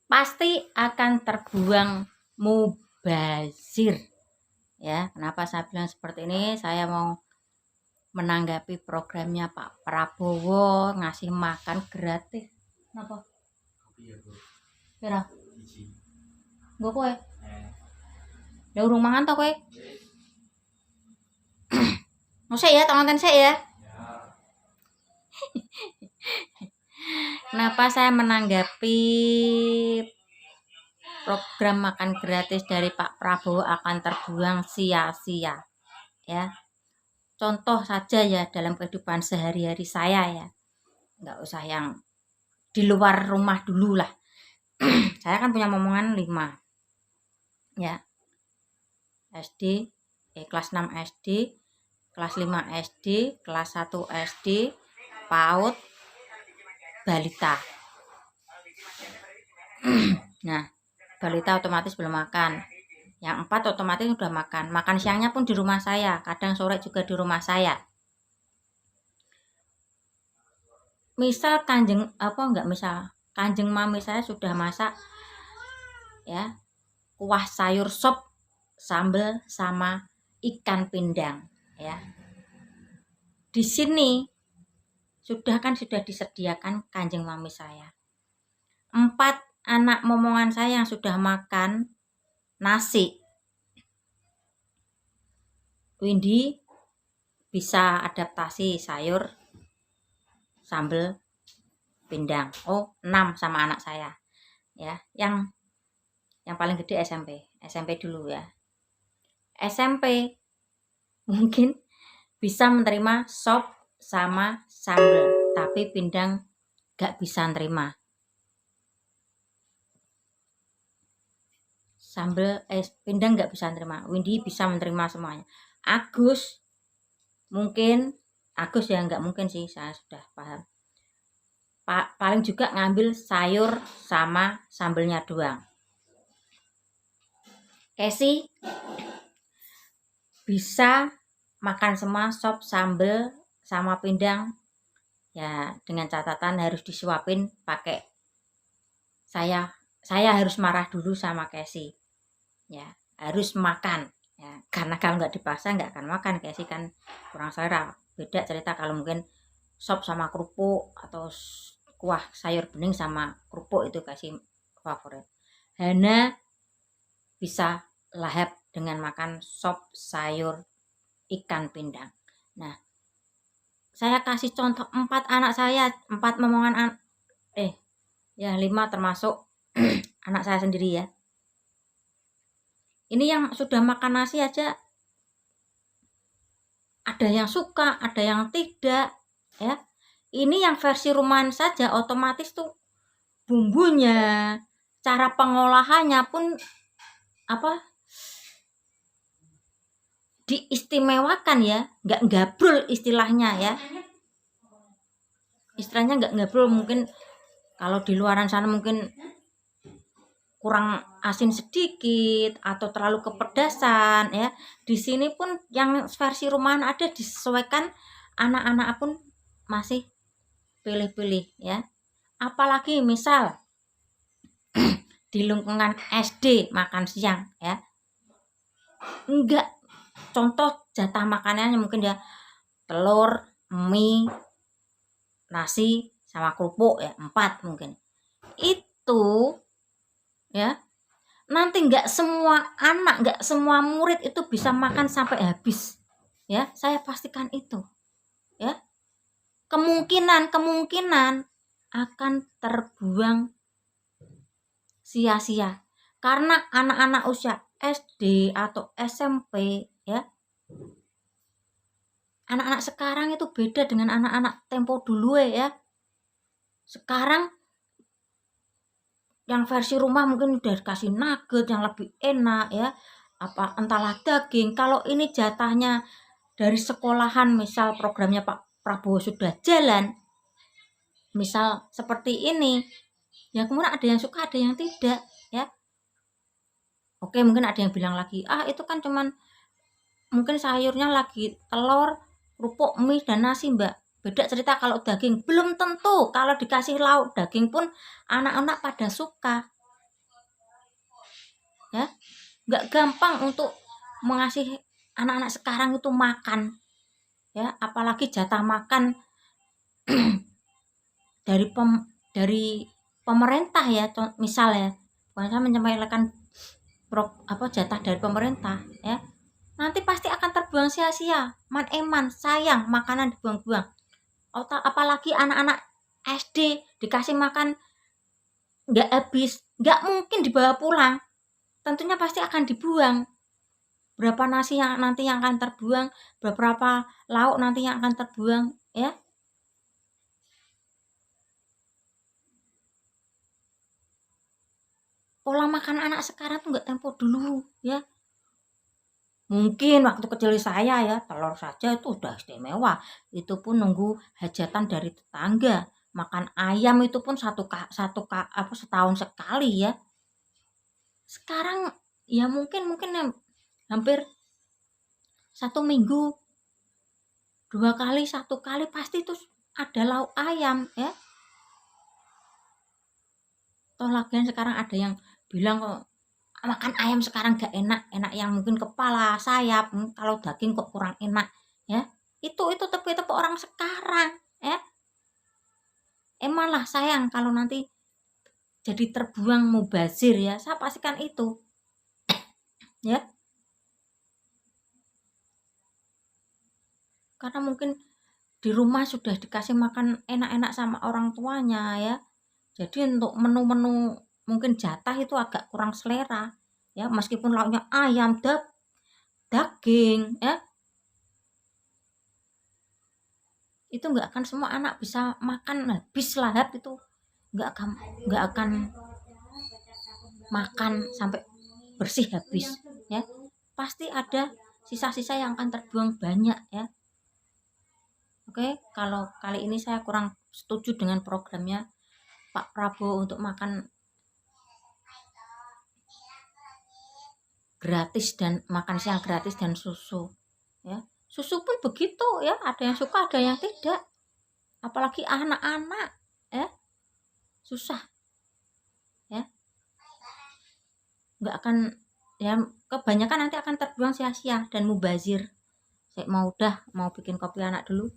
pasti akan terbuang mubazir. Ya, kenapa saya bilang seperti ini? Saya mau menanggapi programnya Pak Prabowo ngasih makan gratis. Kenapa? Kira? Gue kowe. Ya urung mangan to kowe? Musik ya, tonton saya ya. Kenapa saya menanggapi program makan gratis dari Pak Prabowo akan terbuang sia-sia? Ya, contoh saja ya dalam kehidupan sehari-hari saya ya. Nggak usah yang di luar rumah dulu lah. Saya kan punya momongan 5 ya, SD, kelas 6 SD, kelas 5 SD, kelas 1 SD, PAUD, balita. Nah, balita otomatis belum makan. Yang 4 otomatis udah makan. Makan siangnya pun di rumah saya, kadang sore juga di rumah saya. Misal kanjeng mami saya sudah masak ya, kuah sayur sop sambal sama ikan pindang ya. Di sini sudah disediakan kanjeng mami saya. 4 anak momongan saya yang sudah makan nasi. Windy bisa adaptasi sayur sambal pindang. 6 sama anak saya. Ya, yang paling gede SMP dulu ya. SMP mungkin bisa menerima sop sama sambal, tapi pindang gak bisa nerima. Pindang gak bisa nerima. Windy bisa menerima semuanya. Agus ya nggak mungkin sih, saya sudah paham. Paling juga ngambil sayur sama sambelnya doang. Casey bisa makan semua sop sambel sama pindang ya, dengan catatan harus disuapin pakai saya harus marah dulu sama Casey ya, harus makan ya, karena kalau nggak dipaksa nggak akan makan. Casey kan kurang selera. Beda cerita kalau mungkin sop sama kerupuk atau kuah sayur bening sama kerupuk, itu kasih favorit. Hana bisa lahap dengan makan sop sayur ikan pindang. Nah, saya kasih contoh 4 anak saya, 4 momongan 5 termasuk anak saya sendiri ya. Ini yang sudah makan nasi aja ada yang suka, ada yang tidak ya. Ini yang versi rumahan saja, otomatis tuh bumbunya, cara pengolahannya pun diistimewakan ya, nggak gabrul istilahnya ya. Istilahnya nggak gabrul, mungkin kalau di luaran sana mungkin kurang asin sedikit atau terlalu kepedasan ya. Di sini pun yang versi rumahan ada disesuaikan, anak-anak pun masih pilih-pilih ya. Apalagi misal di lingkungan SD makan siang ya, enggak, contoh jatah makanannya mungkin ya telur, mie, nasi sama kerupuk ya, 4 mungkin. Itu ya, nanti enggak semua anak, enggak semua murid itu bisa makan sampai habis ya, saya pastikan itu ya. Kemungkinan akan terbuang sia-sia karena anak-anak usia SD atau SMP ya. Anak-anak sekarang itu beda dengan anak-anak tempo dulu ya. Sekarang yang versi rumah mungkin udah dikasih nugget yang lebih enak ya, entahlah daging. Kalau ini jatahnya dari sekolahan, misal programnya Pak Prabowo sudah jalan, misal seperti ini ya, kemudian ada yang suka, ada yang tidak ya. Oke, mungkin ada yang bilang lagi, itu kan cuman mungkin sayurnya lagi telur, kerupuk, mie dan nasi mbak. Beda cerita kalau daging, belum tentu kalau dikasih lauk daging pun anak-anak pada suka ya. Nggak gampang untuk mengasihi anak-anak sekarang itu makan, ya, apalagi jatah makan dari pemerintah ya, misal ya, bukan saya menyepelekan jatah dari pemerintah ya, nanti pasti akan terbuang sia-sia, eman sayang makanan dibuang-buang. Apalagi anak-anak SD dikasih makan nggak habis, nggak mungkin dibawa pulang, tentunya pasti akan dibuang. Berapa nasi yang nanti yang akan terbuang, beberapa lauk nanti yang akan terbuang ya. Pola makan anak sekarang tuh nggak tempo dulu ya. Mungkin waktu kecil saya ya, telur saja itu udah istimewa. Itu pun nunggu hajatan dari tetangga. Makan ayam itu pun setahun sekali ya. Sekarang ya mungkin hampir 1 minggu 2 kali, 1 kali pasti itu ada lauk ayam ya. Toh lagian sekarang ada yang bilang kok makan ayam sekarang gak enak, enak yang mungkin kepala, sayap, kalau daging kok kurang enak ya. Itu tepuk orang sekarang ya. Malah sayang kalau nanti jadi terbuang mubazir ya, saya pastikan itu ya. Karena mungkin di rumah sudah dikasih makan enak-enak sama orang tuanya ya. Jadi untuk menu-menu mungkin jatah itu agak kurang selera ya, meskipun lauknya ayam, daging ya, itu nggak akan semua anak bisa makan habis lahap, itu nggak akan makan sampai bersih habis ya. Pasti ada sisa-sisa yang akan terbuang banyak ya. Oke, kalau kali ini saya kurang setuju dengan programnya Pak Prabowo untuk makan gratis dan makan siang gratis dan susu ya. Susu pun begitu ya, ada yang suka ada yang tidak, apalagi anak-anak ya, susah ya. Nggak akan ya, kebanyakan nanti akan terbuang sia-sia dan mubazir. Saya mau bikin kopi anak dulu.